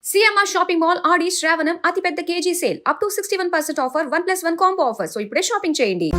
CMR Shopping Mall RD Shravanam అతిపెద్ద KG sale up to 61% offer 1+1 combo offer. So ఇప్పుడే shopping చేయండి.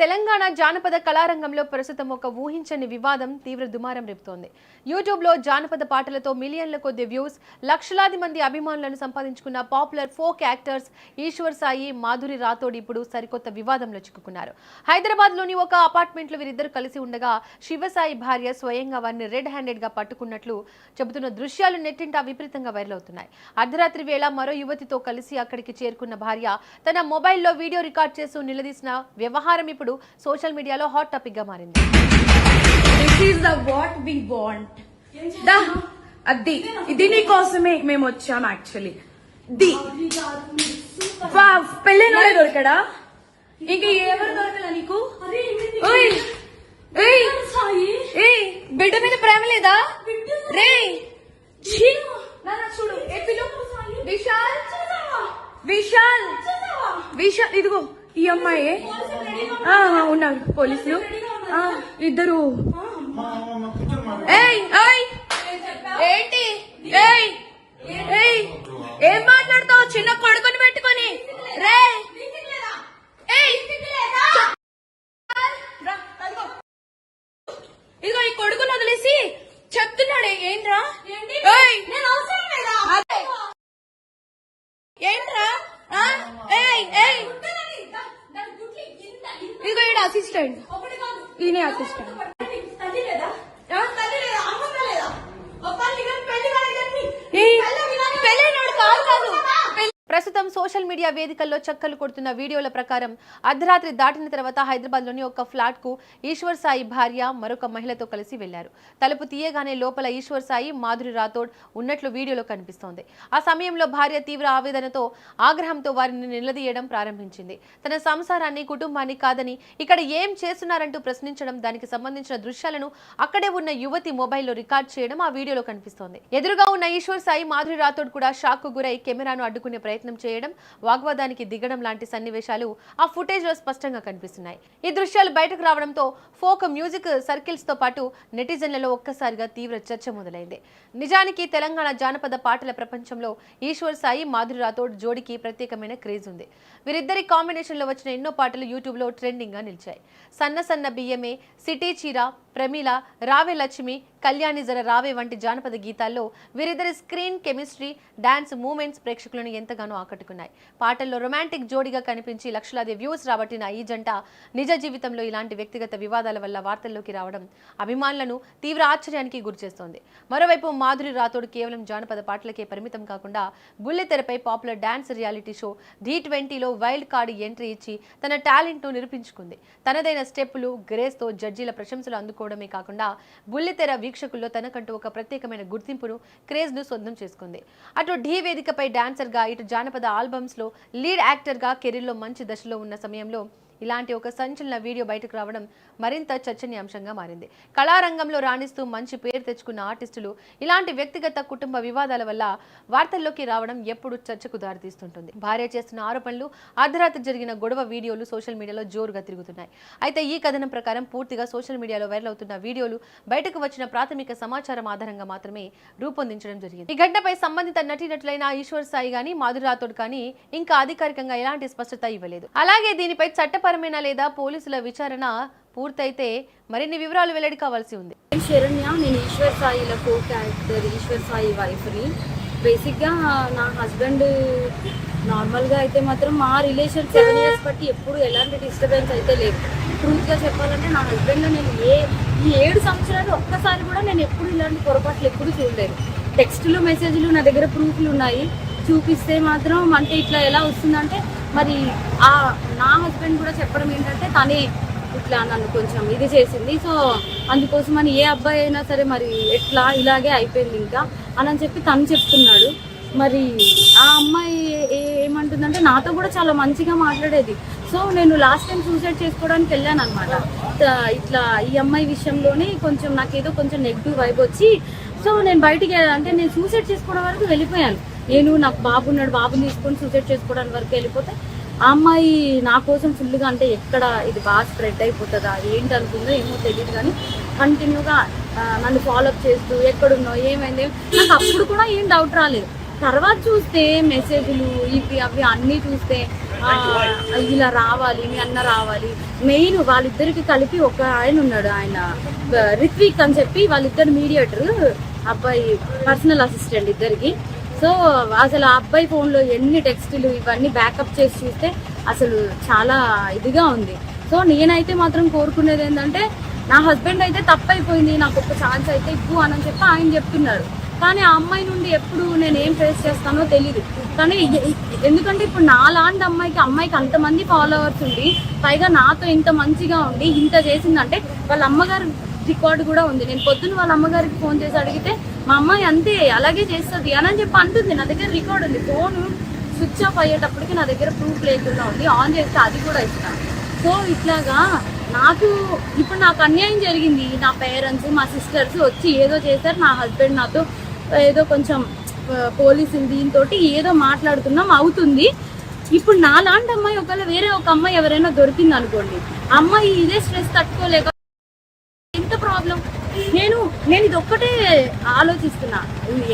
తెలంగాణ జానపద కళారంగంలో ప్రస్తుతం ఒక ఊహించని వివాదం తీవ్ర దుమారం రేపుతోంది. యూట్యూబ్లో జానపద పాటలతో మిలియన్ల కొద్ది వ్యూస్, లక్షలాది మంది అభిమానులను సంపాదించుకున్న popular folk actors Eshwar Sai, Madhuri Rathod ఇప్పుడు సరికొత్త వివాదంలో చిక్కుకున్నారు. హైదరాబాద్లోని ఒక అపార్ట్మెంట్లో వీరిద్దరు కలిసి ఉండగా శివసాయి భార్య స్వయంగా వారిని రెడ్ హ్యాండెడ్గా పట్టుకున్నట్లు చెబుతున్న దృశ్యాలు నెట్టింటా విపరీతంగా వైరల్ అవుతున్నాయి. అర్ధరాత్రి వేళ మరో యువతితో కలిసి అక్కడికి చేరుకున్న భార్య తన మొబైల్లో వీడియో రికార్డ్ చేస్తూ నిలదీసిన వ్యవహారం ఇప్పుడు సోషల్ మీడియాలో హాట్ టాపిక్ గా మారింది. This is the what we want. ఇది నీ కోసమే మేము వచ్చాం. యాక్చువల్లీ పెళ్ళైనోడే దొరకడా? ఇంకా ఎవరు దొరకలా నీకు? బిడ్డ మీద ప్రేమ లేదా రే? చూడు విశాల్ విశాల్ విశాల్ ఇదిగో ఈ అమ్మాయి ఉన్నారు పోలీసులు ఇద్దరు. ఏంటి ఏం మాట్లాడతావు చిన్న కొడుకుని పెట్టుకొని? రే ఇదిగో ఈ కొడుకుని వదిలేసి చెప్తున్నాడే ఏంట్రా? ఏంట్రా? ఇదిగో ఈడ అసిస్టెంట్, ఈయనే అసిస్టెంట్. ప్రస్తుతం సోషల్ మీడియా వేదికల్లో చక్కలు కొడుతున్న వీడియోల ప్రకారం అర్ధరాత్రి దాటిన తర్వాత హైదరాబాద్లోని ఒక ఫ్లాట్ కు ఈశ్వర్ సాయి భార్య మరొక మహిళతో కలిసి వెళ్లారు. తలుపు తీయగానే లోపల ఈశ్వర్ సాయి, మాధురి రాథోడ్ ఉన్నట్లు వీడియోలో కనిపిస్తోంది. ఆ సమయంలో భార్య తీవ్ర ఆవేదనతో, ఆగ్రహంతో వారిని నిలదీయడం ప్రారంభించింది. తన సంసారాన్ని, కుటుంబాన్ని కాదని ఇక్కడ ఏం చేస్తున్నారంటూ ప్రశ్నించడం, దానికి సంబంధించిన దృశ్యాలను అక్కడే ఉన్న యువతి మొబైల్లో రికార్డ్ చేయడం ఆ వీడియోలో కనిపిస్తోంది. ఎదురుగా ఉన్న ఈశ్వర్ సాయి, మాధురి రాథోడ్ కూడా షాక్ కు గురై కెమెరాను అడ్డుకునే ప్రయత్నం చేయడం, వాగ్వాదానికి దిగడం లాంటి సన్నివేశాలు ఆ ఫుటేజ్ లో స్పష్టంగా కనిపిస్తున్నాయి. ఈ దృశ్యాలు బయటకు రావడంతో ఫోక్ మ్యూజిక్ సర్కిల్స్ తో పాటు నెటిజన్లలో ఒక్కసారిగా తీవ్ర చర్చ మొదలైంది. నిజానికి తెలంగాణ జానపద పాటల ప్రపంచంలో ఈశ్వర్ సాయి, మాధురి రాథోడ్ జోడికి ప్రత్యేకమైన క్రేజ్ ఉంది. వీరిద్దరి కాంబినేషన్ లో వచ్చిన ఎన్నో పాటలు యూట్యూబ్ లో ట్రెండింగ్ గా నిలిచాయి. సన్న సన్న బియ్యమే, సిటీ చీర, ప్రమీల, రావే లక్ష్మి, కళ్యాణి జర రావే వంటి జానపద గీతాల్లో వీరిద్దరి స్క్రీన్ కెమిస్ట్రీ, డాన్స్ మూమెంట్స్ ప్రేక్షకులను ఎంతగానో ఆకట్టుకున్నాయి. పాటల్లో రొమాంటిక్ జోడిగా కనిపించి లక్షలాది వ్యూస్ రాబట్టిన ఈ జంట నిజ జీవితంలో ఇలాంటి వ్యక్తిగత వివాదాల వల్ల వార్తల్లోకి రావడం అభిమానులను తీవ్ర ఆశ్చర్యానికి గురిచేస్తోంది. మరోవైపు మాధురి రాథోడ్ కేవలం జానపద పాటలకే పరిమితం కాకుండా బుల్లితెరపై పాపులర్ డాన్స్ రియాలిటీ షో D20లో వైల్డ్ కార్డ్ ఎంట్రీ ఇచ్చి తన టాలెంట్ ను నిరూపించుకుంది. తనదైన స్టెప్పులు, గ్రేస్ తో జడ్జీల ప్రశంసలు అందుకోవడమే కాకుండా బుల్లితెర వీక్షకుల్లో తనకంటూ ఒక ప్రత్యేకమైన గుర్తింపును, క్రేజ్ ను సొంతం చేసుకుంది. అటు ఢీ వేదికపై డాన్సర్ గా, ఇటు జానపద ఆల్బమ్స్ లో లీడ్ యాక్టర్ గా కెరీర్ లో మంచి దశలో ఉన్న సమయంలో ఇలాంటి ఒక సంచలన వీడియో బయటకు రావడం మరింత చర్చనీయాంశంగా మారింది. కళారంగంలో రాణిస్తూ మంచి పేరు తెచ్చుకున్న ఆర్టిస్టులు ఇలాంటి వ్యక్తిగత, కుటుంబ వివాదాల వల్ల వార్తల్లోకి రావడం ఎప్పుడు చర్చకు దారితీస్తుంటుంది. భార్య చేస్తున్న ఆరోపణలు, అర్ధరాత్రి జరిగిన గొడవ వీడియోలు సోషల్ మీడియాలో జోరుగా తిరుగుతున్నాయి. అయితే ఈ కథనం ప్రకారం పూర్తిగా సోషల్ మీడియాలో వైరల్ అవుతున్న వీడియోలు బయటకు వచ్చిన ప్రాథమిక సమాచారం ఆధారంగా మాత్రమే రూపొందించడం జరిగింది. ఈ ఘటనపై సంబంధిత నటీనటులైన ఈశ్వర్ సాయి గానీ, మాధురి రాథోడ్ కానీ ఇంకా అధికారికంగా ఎలాంటి స్పష్టత ఇవ్వలేదు. అలాగే దీనిపై చట్టపరమైన లేదా పోలీసుల విచారణ పూర్తయితే మరిన్ని వివరాలు వెల్లడి కావాల్సి ఉంది. శరణ్య, నేను ఈశ్వర్ సాయిల కో క్యారెక్టర్ ఈశ్వర్ సాయి వైఫ్ని. బేసిక్గా నా హస్బెండ్ నార్మల్గా అయితే మాత్రం మా రిలేషన్ 7 years బట్టి ఎప్పుడు ఎలాంటి డిస్టర్బెన్స్ అయితే లేదు. ట్రూత్గా చెప్పాలంటే నా హస్బెండ్లో నేను ఈ 7 సంవత్సరాలు ఒక్కసారి కూడా నేను ఎప్పుడు ఇలాంటి పొరపాట్లు ఎప్పుడు చూడలేదు. టెక్స్టులు, మెసేజ్లు నా దగ్గర ప్రూఫ్లు ఉన్నాయి. చూపిస్తే మాత్రం అంటే ఇట్లా ఎలా వస్తుందంటే మరి నా హస్బెండ్ కూడా చెప్పడం ఏంటంటే తనే ఇట్లా నన్ను కొంచెం ఇది చేసింది. సో అందుకోసమని ఏ అబ్బాయి అయినా సరే మరి ఎట్లా ఇలాగే అయిపోయింది ఇంకా అని చెప్పి తను చెప్తున్నాడు. మరి ఆ అమ్మాయి ఏమంటుందంటే నాతో కూడా చాలా మంచిగా మాట్లాడేది. సో నేను లాస్ట్ టైం సూసైడ్ చేసుకోవడానికి వెళ్ళాను అనమాట. ఇట్లా ఈ అమ్మాయి విషయంలోనే కొంచెం నాకేదో కొంచెం నెగిటివ్ వైబ్ వచ్చి సో నేను బయటికి అంటే నేను సూసైడ్ చేసుకోవడం వరకు వెళ్ళిపోయాను. నాకు బాబు ఉన్నాడు, బాబుని తీసుకొని సూసైడ్ చేసుకోవడానికి వరకు వెళ్ళిపోతే ఆ అమ్మాయి నా కోసం ఫుల్గా అంటే ఎక్కడ ఇది బాగా స్ప్రెడ్ అయిపోతుందా ఏంటి అనుకుందో ఏమో తెలియదు, కానీ కంటిన్యూగా నన్ను ఫాలోఅప్ చేస్తూ ఎక్కడున్నావు ఏమైంది నాకు అప్పుడు కూడా ఏం డౌట్ రాలేదు. తర్వాత చూస్తే మెసేజ్లు ఇవి అవి అన్నీ చూస్తే ఇలా రావాలి, మీ అన్న రావాలి. మెయిన్ వాళ్ళిద్దరికి కలిపి ఒక ఆయన ఉన్నాడు, ఆయన రిత్విక్ అని చెప్పి, వాళ్ళిద్దరు మీడియేటర్, అబ్బాయి పర్సనల్ అసిస్టెంట్ ఇద్దరికి. సో అసలు ఆ అబ్బాయి ఫోన్లో ఎన్ని టెక్స్టులు ఇవన్నీ బ్యాకప్ చేసి చూస్తే అసలు చాలా ఇదిగా ఉంది. సో నేనైతే మాత్రం కోరుకునేది ఏంటంటే, నా హస్బెండ్ అయితే తప్పైపోయింది, నాకు ఒక ఛాన్స్ అయితే ఇవ్వు అని చెప్పి ఆయన చెప్తున్నారు. కానీ ఆ అమ్మాయి నుండి ఎప్పుడు నేను ఏం ఫేస్ చేస్తానో తెలీదు. కానీ ఎందుకంటే ఇప్పుడు నాలాంటి అమ్మాయికి అంతమంది ఫాలోవర్స్ ఉండి, పైగా నాతో ఇంత మంచిగా ఉండి ఇంత చేసిందంటే వాళ్ళ అమ్మగారు రికార్డు కూడా ఉంది. నేను పొద్దున్న వాళ్ళ అమ్మగారికి ఫోన్ చేసి అడిగితే మా అమ్మాయి అంతే అలాగే చేస్తుంది అని చెప్పి అంటుంది. నా దగ్గర రికార్డు ఉంది. ఫోన్ స్విచ్ ఆఫ్ అయ్యేటప్పటికి నా దగ్గర ప్రూఫ్ లేకుండా ఉంది, ఆన్ చేస్తే అది కూడా ఇస్తాను. సో ఇట్లాగా ఇప్పుడు నాకు అన్యాయం జరిగింది. నా పేరెంట్స్, మా సిస్టర్స్ వచ్చి ఏదో చేశారు. నా హస్బెండ్ నాతో ఏదో కొంచెం పోలీసులు దీంతో ఏదో మాట్లాడుతున్నాం అవుతుంది. ఇప్పుడు నాలాంటి అమ్మాయి ఒకవేళ వేరే ఒక అమ్మాయి ఎవరైనా దొరికింది అనుకోండి, అమ్మాయి ఇదే స్ట్రెస్ తట్టుకోలేక ఎంత ప్రాబ్లం. నేను ఇది ఒక్కటే ఆలోచిస్తున్నా,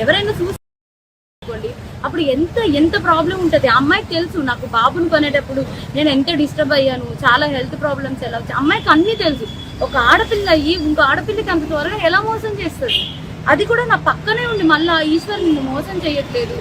ఎవరైనా చూసుకోండి అప్పుడు ఎంత ప్రాబ్లం ఉంటుంది. అమ్మాయికి తెలుసు నాకు బాబుని కొనేటప్పుడు నేను ఎంత డిస్టర్బ్ అయ్యాను, చాలా హెల్త్ ప్రాబ్లమ్స్ ఎలా వచ్చాయి అమ్మాయికి అన్నీ తెలుసు. ఒక ఆడపిల్ల అయ్యి ఇంకో ఆడపిల్లకి అంత త్వరగా ఎలా మోసం చేస్తుంది? అది కూడా నా పక్కనే ఉండి మళ్ళీ ఈశ్వర్ నిన్ను మోసం చేయట్లేదు,